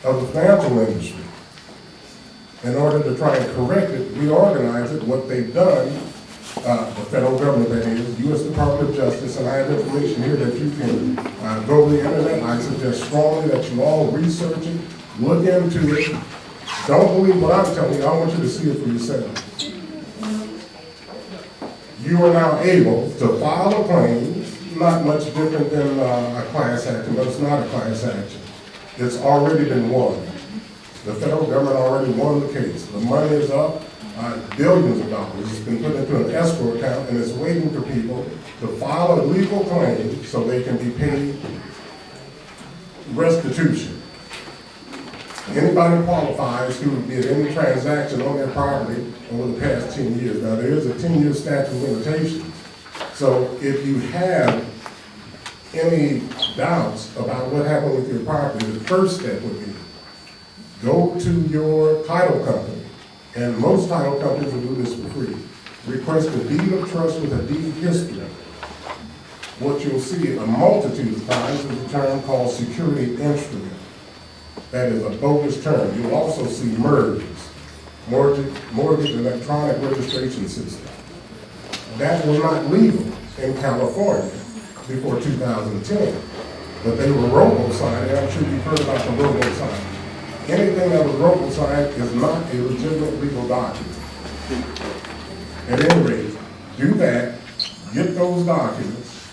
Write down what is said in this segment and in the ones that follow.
of the financial industry. In order to try and correct it, reorganize it, what they've done, the federal government, that is, U.S. Department of Justice, and I have information here that you can go to the internet. I suggest strongly that you all research it, look into it. Don't believe what I'm telling you. I want you to see it for yourself. You are now able to file a claim, not much different than a class action, but it's not a class action. It's already been won. The federal government already won the case. The money is up, billions of dollars. It's been put into an escrow account, and it's waiting for people to file a legal claim so they can be paid restitution. Anybody qualifies who did any transaction on their property over the past 10 years. Now, there is a 10-year statute of limitations. So if you have any doubts about what happened with your property, the first step would be go to your title company, and most title companies will do this for free. Request a deed of trust with a deed history. What you'll see a multitude of times is a term called security instrument. That is a bogus term. You'll also see MERS, mortgage electronic registration system. That was not legal in California before 2010, but they were robo-signed. I'm sure you've heard about the robo-sign. Anything that was robo-signed is not a legitimate legal document. At any rate, do that, get those documents,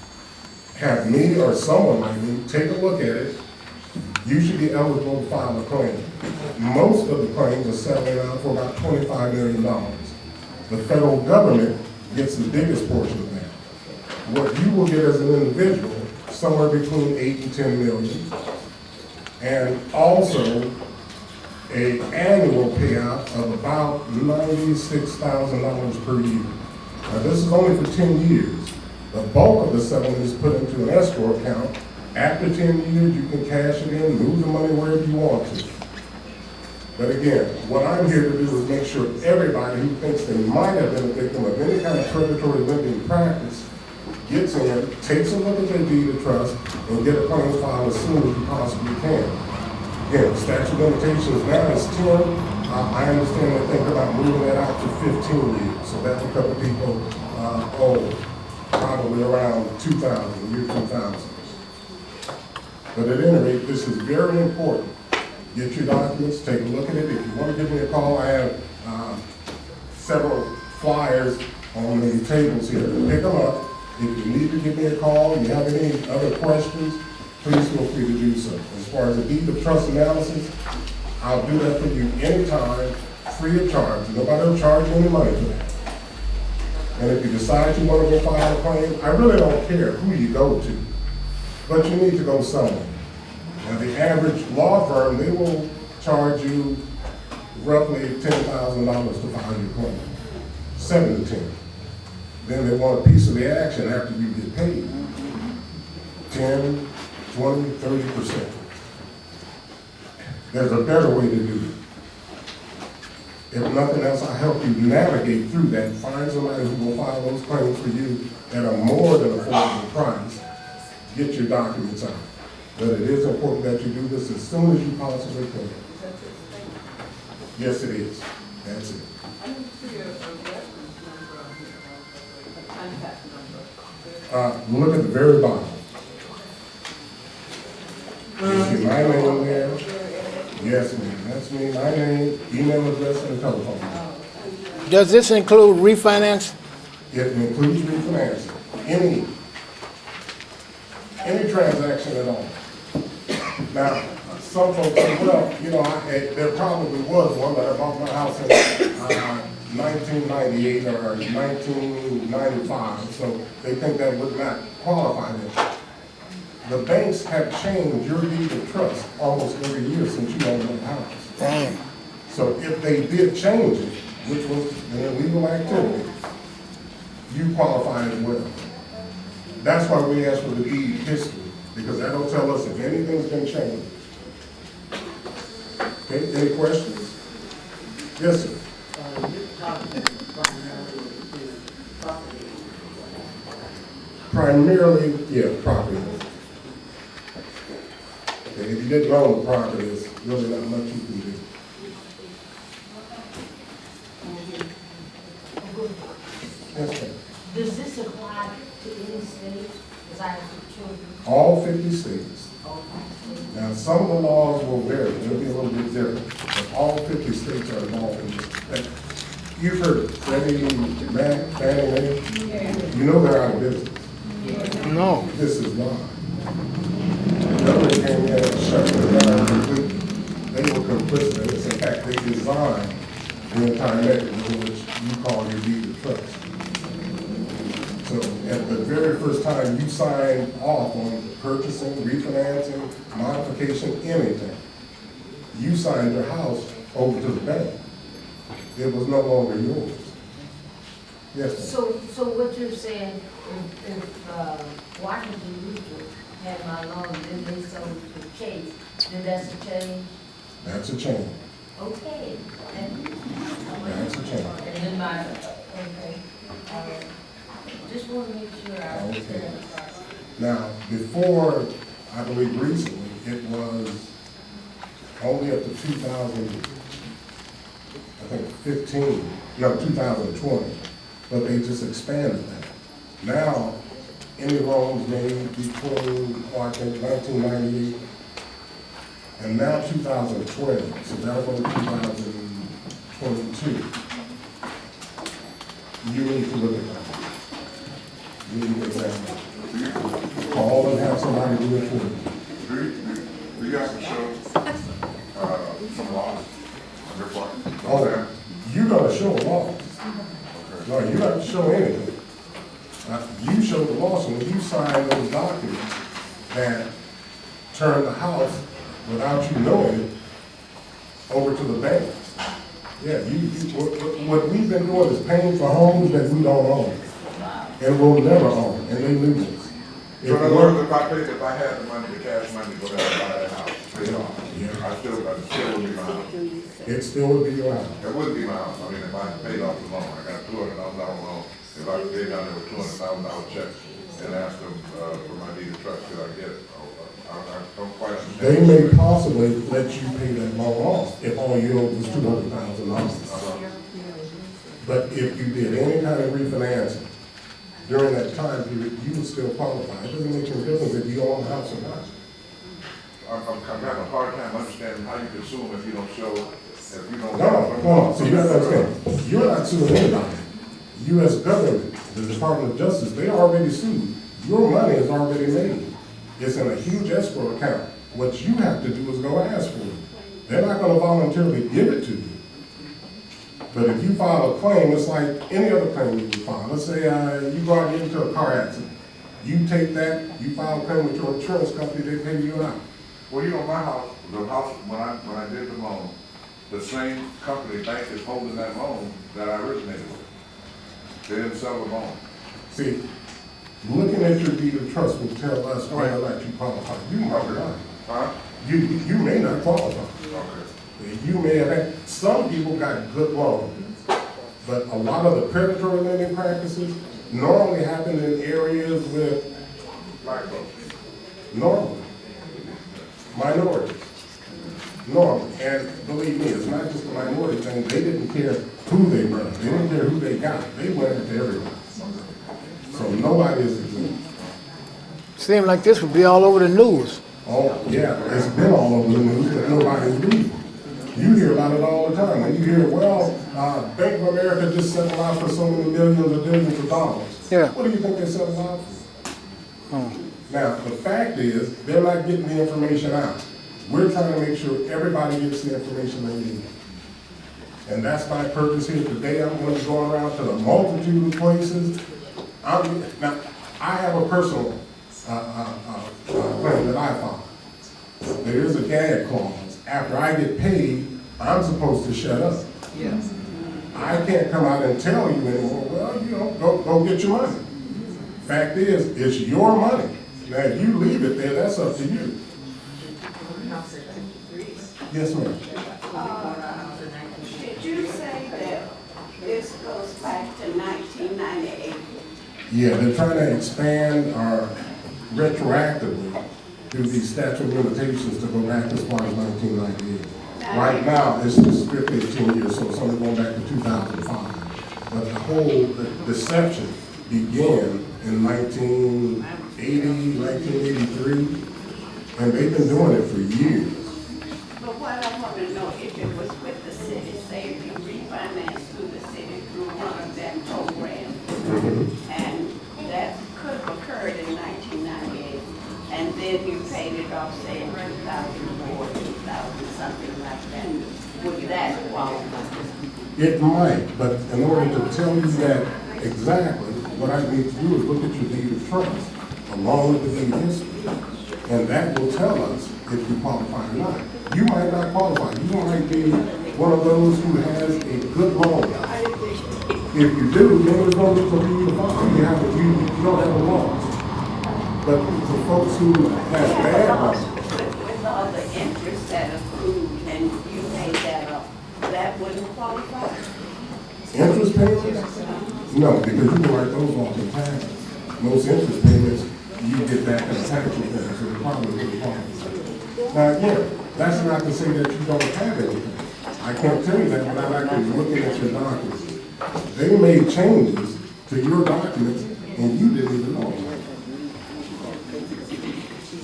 have me or someone like me take a look at it. You should be eligible to file a claim. Most of the claims are settling out for about $25 million. The federal government gets the biggest portion of that. What you will get as an individual, somewhere between 8 and 10 million, and also an annual payout of about $96,000 per year. Now, this is only for 10 years. The bulk of the settlement is put into an escrow account. After 10 years, you can cash it in, move the money wherever you want to. But again, what I'm here to do is make sure everybody who thinks they might have been a victim of any kind of predatory lending practice gets in, takes a look at their deed of trust, and get a claim filed as soon as you possibly can. Again, statute of limitations now is 10. I understand they think about moving that out to 15 years. So that will cover people probably around 2000, the year 2000. But at any rate, this is very important. Get your documents, take a look at it. If you want to give me a call, I have several flyers on the tables here. Pick them up. If you need to give me a call, you have any other questions, please feel free to do so. As far as the deed of trust analysis, I'll do that for you anytime, free of charge. Nobody will charge you any money for that. And if you decide you want to go file a claim, I really don't care who you go to, but you need to go somewhere. Now, the average law firm, they will charge you roughly $10,000 to file your claim, 7 to 10. Then they want a piece of the action after you get paid, 10, 20, 30%. There's a better way to do it. If nothing else, I'll help you navigate through that. Find somebody who will file those claims for you at a more than affordable price. Get your documents out. But it is important that you do this as soon as you possibly can. Yes, it is. That's it. I didn't see a reference number on here, a contact number. Look at the very bottom. You see my name there? Yes, ma'am. That's me. My name, email address, and telephone number. Does this include refinance? It includes refinancing. Any transaction at all. Now, some folks say, well, you know, there probably was one, but I bought my house in 1998 or 1995, so they think that would not qualify them. The banks have changed your deed of trust almost every year since you owned that house. Damn. So if they did change it, which was an illegal activity, you qualify as well. That's why we ask for the deed history, because that'll tell us if anything's been changed. Okay, any questions? Yes, sir. Primarily, yeah, property. Okay, if you didn't own the property, there's really not much you can do. Yes, ma'am. Does this apply to any state? Because I have children. All 50 states. All states. Now, some of the laws will vary, they'll be a little bit different, but all 50 states are involved in this. You've heard of Freddie Mac, Fannie Mae, you know they're out of business. No. This is not. The government came in and shut them down completely. They were complicit in this. In fact, they designed the entire mechanism which you call your deed of trust. So at the very first time you signed off on purchasing, refinancing, modification, anything, you signed your house over to the bank. It was no longer yours. Yes, ma'am. So what you're saying, if Washington Mutual had my loan, then they sold the case, then that's a change? That's a change. Okay. That's a change. And then okay. All right. Just want to make sure I understand the process. Now, before, I believe recently, it was only up to 2020, but they just expanded that. Now, any loans made between, I think, 1998 and now 2012, so that'll go to 2022. You need to look at that. You need to examine it. Call and have somebody do it for you. Do you have to show some loss on your part? Oh, you're gonna show a loss. No, you don't have to show anything. You show the loss when you sign those documents that turn the house without you knowing it over to the bank. Yeah, what we've been doing is paying for homes that we don't own. And will never own, and they lose us. So in other words, if I had the money, the cash money, go down and buy that house, pay it off, Yeah. I still would be my house. It still would be your house. It would be my house. I mean, if I paid off the loan, I got $200,000 loan. If I paid down there with $200,000 check and asked them for my deed of trust, could I get it? I don't quite understand. They may possibly let you pay that loan off if all you owed was $200,000. But if you did any kind of refinancing during that time period, you would still qualify. It doesn't make any difference if you own the house or not. I'm having a hard time understanding how you can sue them if you don't show, if you don't. No, so you have to understand, you're not suing anybody. U.S. government, the Department of Justice, they already sued. Your money is already made. It's in a huge escrow account. What you have to do is go ask for it. They're not gonna voluntarily give it to you. But if you file a claim, it's like any other claim you would file. Let's say you go out and get into a car accident. You take that, you file a claim with your insurance company, they pay you out. Well, you know, my house, the house, when I did the loan, the same company, bank is holding that loan that I originated with. They didn't sell the loan. See, looking at your deed of trust will tell us whether or not you qualify. You might not. Huh? You may not qualify. Okay. You may have had, some people got good loans, but a lot of the predatory lending practices normally happen in areas with Black folks. normally minorities. Normally, and believe me, it's not just a minority thing. They didn't care who they were. They didn't care who they got. They went after everybody. So nobody is exempt. Seems like this would be all over the news. Oh, yeah, it's been all over the news, but nobody's reading. You hear about it all the time. When you hear, well, Bank of America just settled out for so many millions or billions of dollars. Yeah. What do you think they settled out for? Oh. Now, the fact is, they're not getting the information out. We're trying to make sure everybody gets the information they need. And that's my purpose here today. I'm going to go around to the multitude of places. Now, I have a personal claim that I file. There is a gag clause. After I get paid, I'm supposed to shut up. Yes. I can't come out and tell you anymore, well, you know, go get your money. Fact is, it's your money. Now, if you leave it there, that's up to you. Yes, ma'am. Did you say that this goes back to 1998? Yeah, they're trying to expand our retroactively through these statute of limitations to go back as far as 1998. Right now, it's strictly 10 years, so it's only going back to 2005. But the whole deception began in 1980, 1983, and they've been doing it for years. But what I want to know, if it was with the city, say if you refinance through the city through one of their programs, and that could have occurred in 1998, and then you paid it off, say in 2004, 2000, something like that, would that qualify? It might, but in order to tell you that exactly, what I need to do is look at your deed of trust, along with the deed history. And that will tell us if you qualify or not. You might not qualify. You might be one of those who has a good loan. If you do, then there's no need for you to file. You don't have a loss. But for folks who have bad loans, With all the interest that accrued and you paid that off, that wouldn't qualify? interest payments? No, because you can write those off in taxes. Most interest payments, you get back in tax return, so the probably wouldn't qualify. Now again, that's not to say that you don't have anything. I can't tell you that without actually looking at your documents. They made changes to your documents and you didn't even know.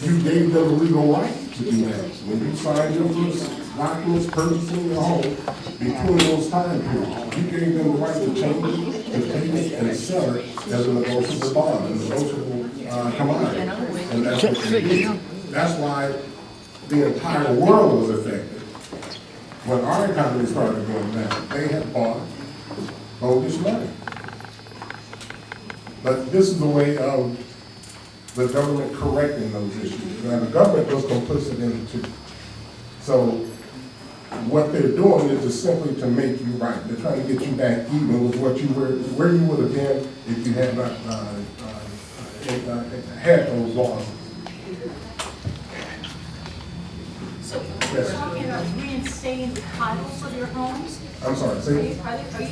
You gave them a legal right to do that. When you signed your first documents purchasing your home, between those time periods, you gave them the right to change it, to take it and sell it as a negotiable bond, a negotiable commodity. And that's what they did. That's why the entire world was affected. When our economy started going down, they had bought bogus money. But this is a way of the government correcting those issues. Now, the government was complicit in it too. So what they're doing is just simply to make you right. They're trying to get you back even with what you were, where you would have been if you had not had those losses. So Yes. we're talking about reinstating the titles of your homes? I'm sorry, Are say, you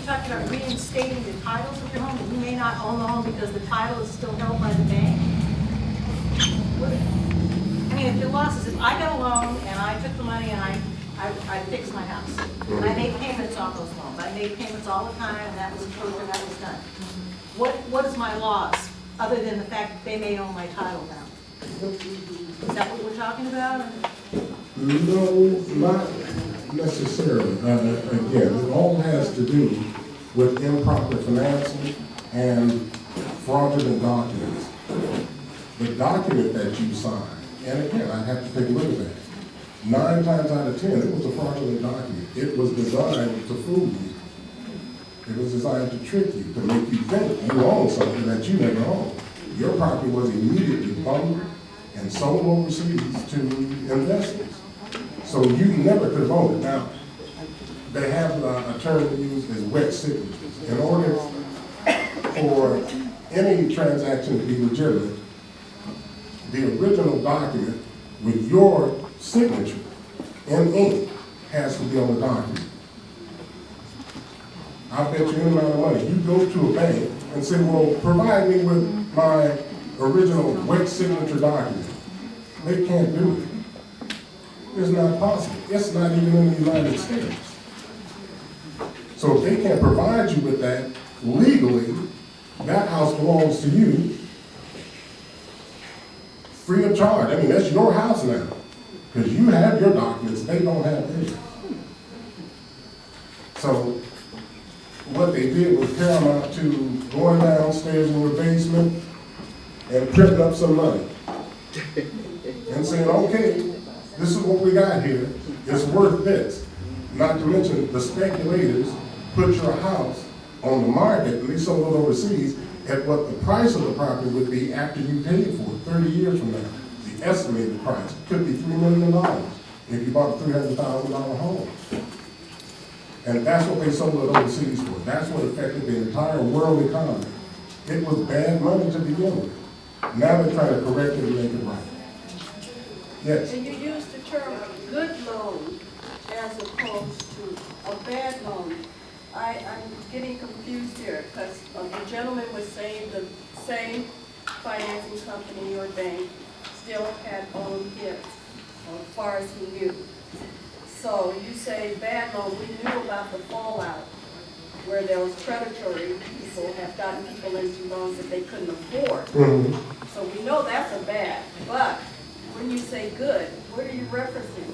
talking about reinstating the titles of your home? You may not own the home because the title is still held by the bank? I mean, if the loss is, if I got a loan and I took the money and I fixed my house, and I made payments on those loans, I made payments all the time, and that was approved and that was done. What is my loss, other than the fact that they may own my title now? Is that what we're talking about? no, not necessarily. Again, it all has to do with improper financing and fraudulent documents. The document that you signed, and again, I have to take a look at that. 9 times out of 10, it was a fraudulent document. It was designed to fool you. It was designed to trick you, to make you think you own something that you never owned. Your property was immediately bundled and sold overseas to investors. So you never could have owned it. Now, they have a term they use as wet signatures. In order for any transaction to be legitimate, the original document with your signature in ink has to be on the document. I'll bet you any amount of money. You go to a bank and say, well, provide me with my original wet signature document. They can't do it. It's not possible. It's not even in the United States. So if they can't provide you with that legally, that house belongs to you free of charge. I mean, that's your house now. Because you have your documents, they don't have theirs. So what they did was paramount to going downstairs in your basement and printing up some money. And saying, okay, this is what we got here. It's worth this. Not to mention the speculators put your house on the market and they sold it overseas at what the price of the property would be after you paid for it 30 years from now. The estimated price could be $3 million if you bought a $300,000 home. And that's what they sold it overseas for. That's what affected the entire world economy. It was bad money to begin with. Now they're trying to correct it and make it right. Yes? And you use the term good loan as opposed to a bad loan. I'm getting confused here because the gentleman was saying the same financing company or bank still had owned it as far as he knew. So you say bad loan, we knew about the fallout where there was predatory people have gotten people into loans that they couldn't afford. So we know that's a bad, but when you say good, what are you referencing?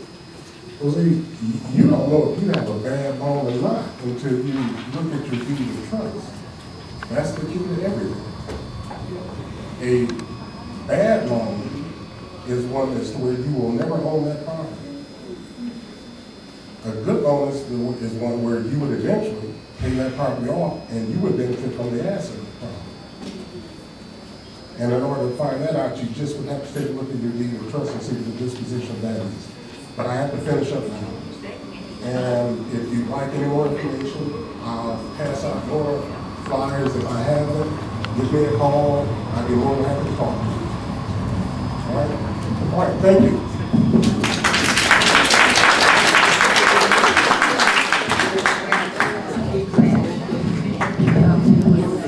Well, see, you don't know if you have a bad loan or not until you look at your deed of trust. That's the key to everything. A bad loan is one that's where you will never own that property. A good loan is one where you would eventually pay that property off and you would benefit from the asset of the property. And in order to find that out, you just would have to take a look at your deed of trust and see what the disposition of that is. But I have to finish up now. And if you'd like any more information, I'll pass out more flyers if I have them. Give me a call. I'd be more than happy to talk to you. All right? All right, thank you.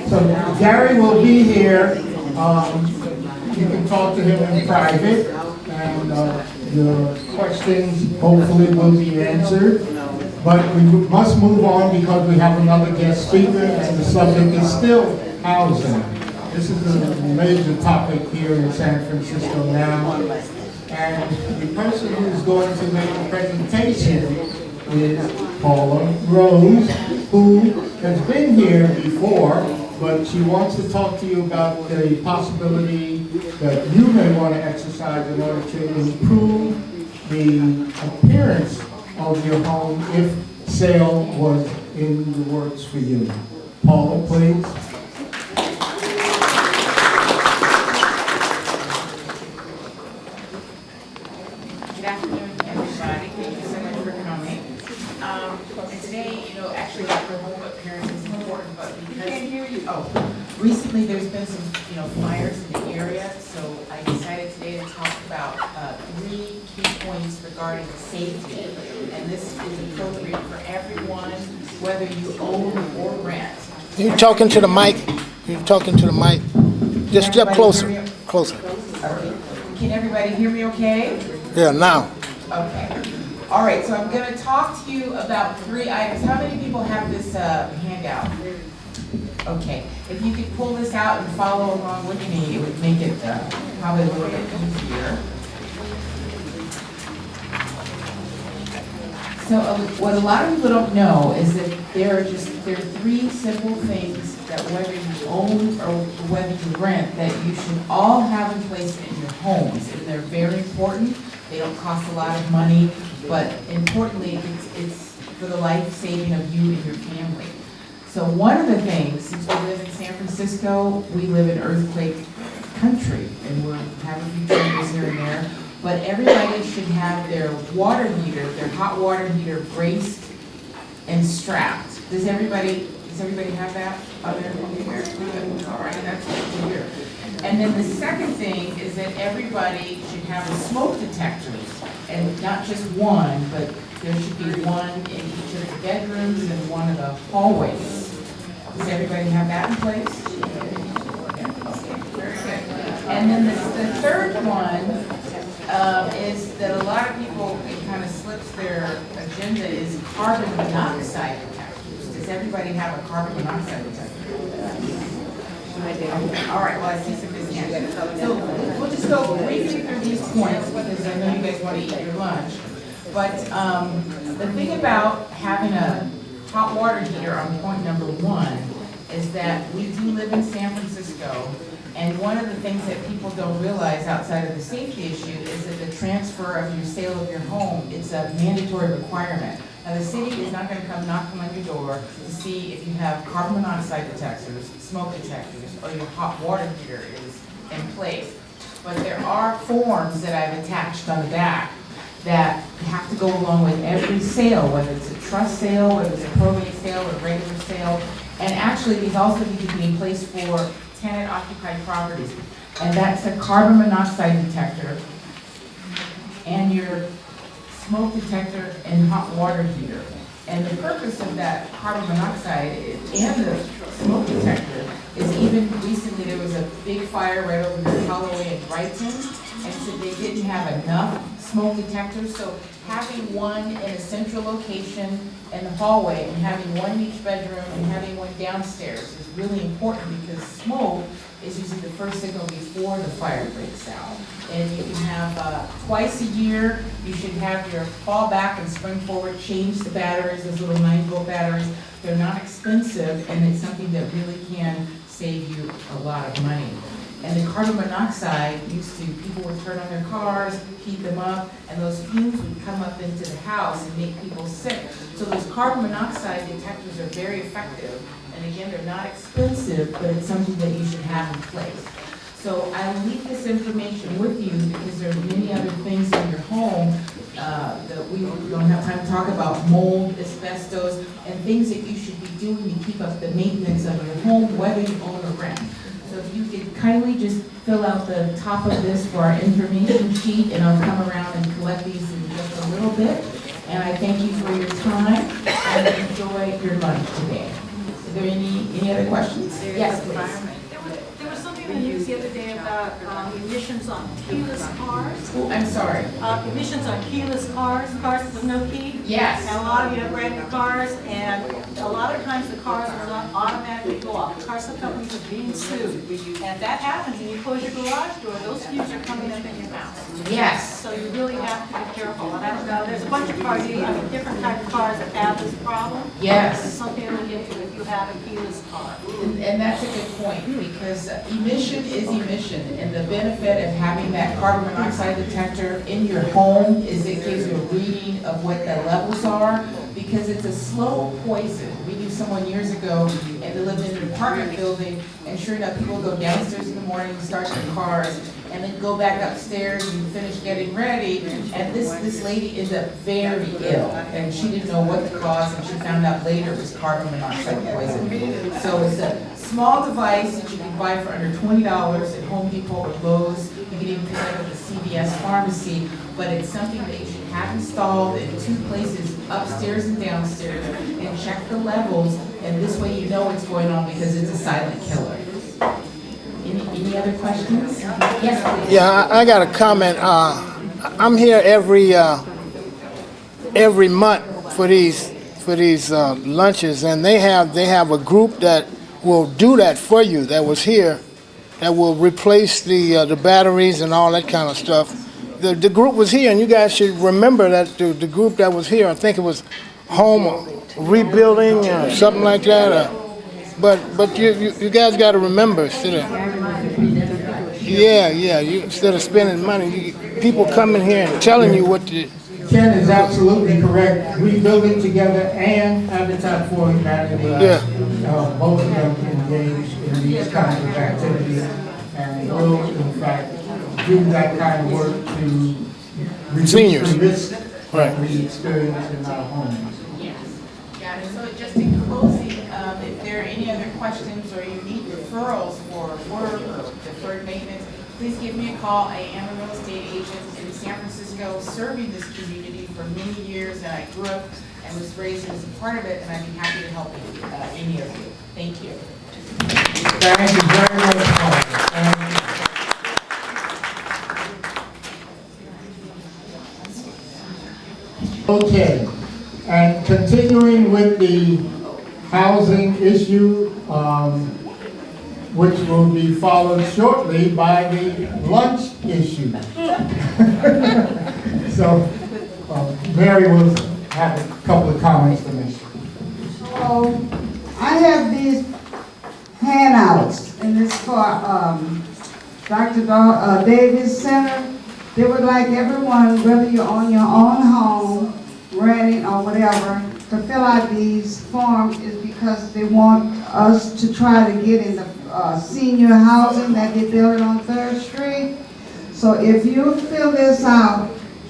So Gary will be here. You can talk to him in private, and your questions hopefully will be answered. But we must move on because we have another guest speaker, and the subject is still housing. This is a major topic here in San Francisco now. And the person who's going to make the presentation is Paula Rose, who has been here before, but she wants to talk to you about the possibility that you may want to exercise in order to improve the appearance of your home if sale was in the works for you. Paula, please. Good afternoon, everybody. Thank you so much for coming. And today, actually, the home appearance is important, but because recently there's been some, fires in the area, so I decided today to talk about 3 key points regarding safety. And this is appropriate for everyone, whether you own or rent. You talking to the mic? You're talking to the mic? Just step closer. Closer. Okay. Can everybody hear me okay? Yeah, now. Okay. All right, so I'm going to talk to you about 3 items. How many people have this handout? Okay. If you could pull this out and follow along with me, it would make it probably a little bit easier. So what a lot of people don't know is that there are 3 simple things that whether you own or whether you rent, that you should all have in place in your homes. And they're very important. They don't cost a lot of money, but importantly, it's for the life saving of you and your family. So one of the things, since we live in San Francisco, we live in earthquake country, and we'll have a few changes here and there, but everybody should have their water heater, their hot water heater braced and strapped. Does everybody have that on their computer? All right, that's good to hear. And then the second thing is that everybody should have a smoke detectors, and not just one, but there should be one in each of the bedrooms and one of the hallways. Does everybody have that in place? Yeah, okay, very good. And then the third one is that a lot of people, it kind of slips their agenda, is carbon monoxide detectors. Does everybody have a carbon monoxide detector? All right, well, I see some busy hands. So we'll just go briefly through these points because I know you guys want to eat your lunch. But the thing about having a hot water heater on point number 1 is that we do live in San Francisco, and one of the things that people don't realize outside of the safety issue is that the transfer of your sale of your home, it's a mandatory requirement. Now the city is not going to come knocking on your door to see if you have carbon monoxide detectors, smoke detectors, or your hot water heater is in place. But there are forms that I've attached on the back that have to go along with every sale, whether it's a trust sale, whether it's a probate sale, or regular sale. And actually, these also need to be in place for tenant-occupied properties. And that's a carbon monoxide detector and your smoke detector and hot water heater. And the purpose of that carbon monoxide and the smoke detector is, even recently there was a big fire right over near Holloway and Brighton, and said they didn't have enough smoke detectors, so having one in a central location in the hallway and having one in each bedroom and having one downstairs is really important because smoke is usually the first signal before the fire breaks out. And you can have twice a year, you should have your fall back and spring forward, change the batteries, those little 9-volt batteries. They're not expensive and it's something that really can save you a lot of money. And the carbon monoxide people would turn on their cars, heat them up, and those fumes would come up into the house and make people sick. So those carbon monoxide detectors are very effective. And again, they're not expensive, but it's something that you should have in place. So I will leave this information with you because there are many other things in your home that we don't have time to talk about, mold, asbestos, and things that you should be doing to keep up the maintenance of your home, whether you own or rent. So if you could kindly just fill out the top of this for our information sheet, and I'll come around and collect these in just a little bit. And I thank you for your time and enjoy your lunch today. Is there any other questions? Yes, please. There was something in the news the other day about emissions on keyless cars. Oh, I'm sorry. Emissions on keyless cars with no key. Yes. And a lot of you have brand new cars, and a lot of times the cars will not automatically go off. The car sale companies are being sued. And if that happens and you close your garage door, those fumes are coming up in your house. Yes. So you really have to be careful. And I don't know, there's a bunch of cars, different types of cars that have this problem. Yes. It's something to look into if you have a keyless car. And that's a good point, because emission is emission, and the benefit of having that carbon monoxide detector in your home is it gives you a reading of what the levels are, because it's a slow poison. We knew someone years ago, and they lived in an apartment building, and sure enough, people go downstairs in the morning, start their cars, and then go back upstairs and finish getting ready, and this lady ended up very ill, and she didn't know what the cause, and she found out later it was carbon monoxide poison. So it's a small device that you can buy for under $20 at Home Depot or Lowe's. You can even pick it up at the CVS pharmacy, but it's something that you should have installed in 2 places, upstairs and downstairs, and check the levels, and this way you know what's going on because it's a silent killer. Any other questions? Yes, please. Yeah, I got a comment. I'm here every month for these lunches, and they have a group that will do that for you. That was here, that will replace the batteries and all that kind of stuff. The group was here, and you guys should remember that the group that was here. I think it was Home Rebuilding or something like that. But you guys got to remember, instead of spending money, people come in here and telling you what to. Ken is absolutely correct. Rebuilding together and Habitat for Humanity. Both of them engage in these kinds of activities and will, in fact, do that kind of work to reduce Seniors. the risk Right. that we experience in our homes. Yes, got it. So just in closing, if there are any other questions or you need referrals for work or deferred maintenance, please give me a call. I am a real estate agent in San Francisco, serving this community for many years, and I grew up and was raised as a part of it, and I'd be happy to help any of you. Thank you. Thank you very much, Paula. Thank you. Okay, and continuing with the housing issue, which will be followed shortly by the lunch issue. So, Mary will have a couple of comments to make. So, I have these handouts, and it's for Dr. Davis Center. They would like everyone, whether you're on your own home, renting or whatever, to fill out these forms, is because they want us to try to get in the senior housing that they're building on 3rd Street. So if you fill this out,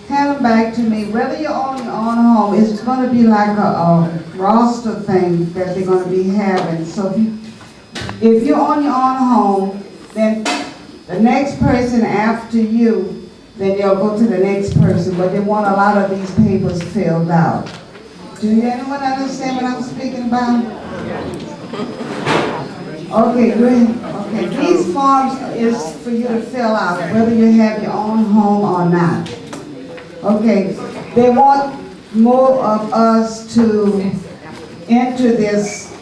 hand them back to me. Whether you're on your own home, it's going to be like a roster thing that they're going to be having. So if you're on your own home, then the next person after you, then they'll go to the next person, but they want a lot of these papers filled out. Do anyone understand what I'm speaking about? Okay, good. Okay. Okay, these forms is for you to fill out, whether you have your own home or not. Okay, they want more of us to enter this,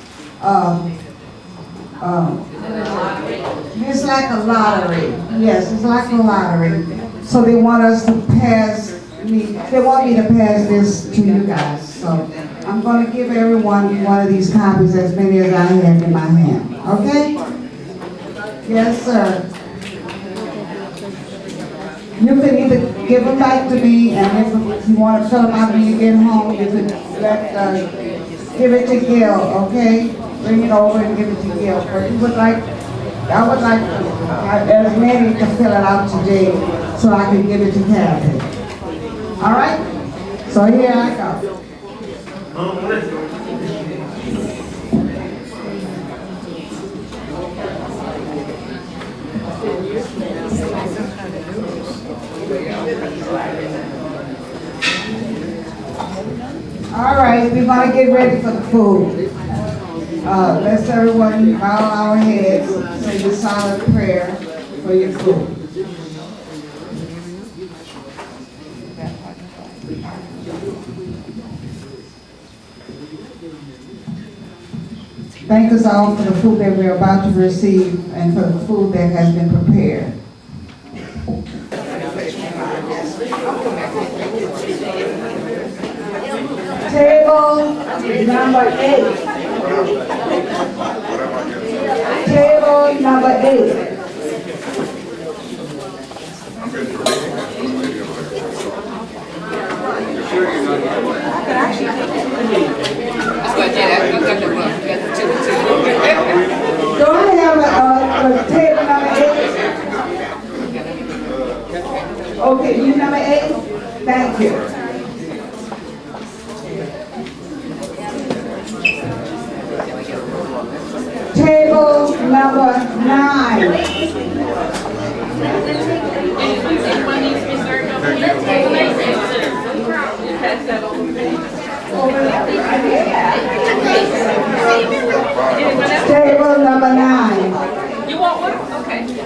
it's like a lottery. Yes, it's like a lottery. So they want us to pass they want me to pass this to you guys. So I'm going to give everyone one of these copies, as many as I have in my hand. Okay? Yes, sir. You can either give them back to me, and if you want to fill them out when you get home, you can give it to Gil, okay? Bring it over and give it to Gil. But I would like as many to fill it out today so I can give it to Kathy. All right? So here I go. All right, we're going to get ready for the food. Let's everyone bow our heads, say the silent prayer for your food. Thank us all for the food that we're about to receive and for the food that has been prepared. Table number 8. Table number 8. Do I have a table number 8? Okay, you number 8? Thank you. Table number 9. Table number 9. You want one? Okay. Thank you.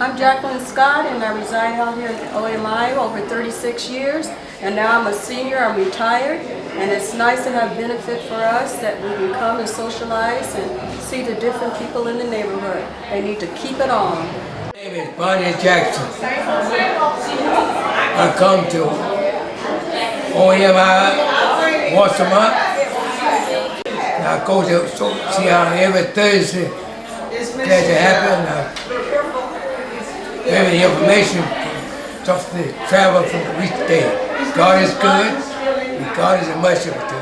I'm Jacqueline Scott, and I reside out here in OMI over 36 years, and now I'm a senior, I'm retired, and it's nice to have benefit for us that we can come and socialize and see the different people in the neighborhood. They need to keep it on. My name is Bonnie Jackson. I come to OMI once a month. I go to see how every Thursday that happens. Every information just to travel from the weekday. God is good, and God is a merciful to us.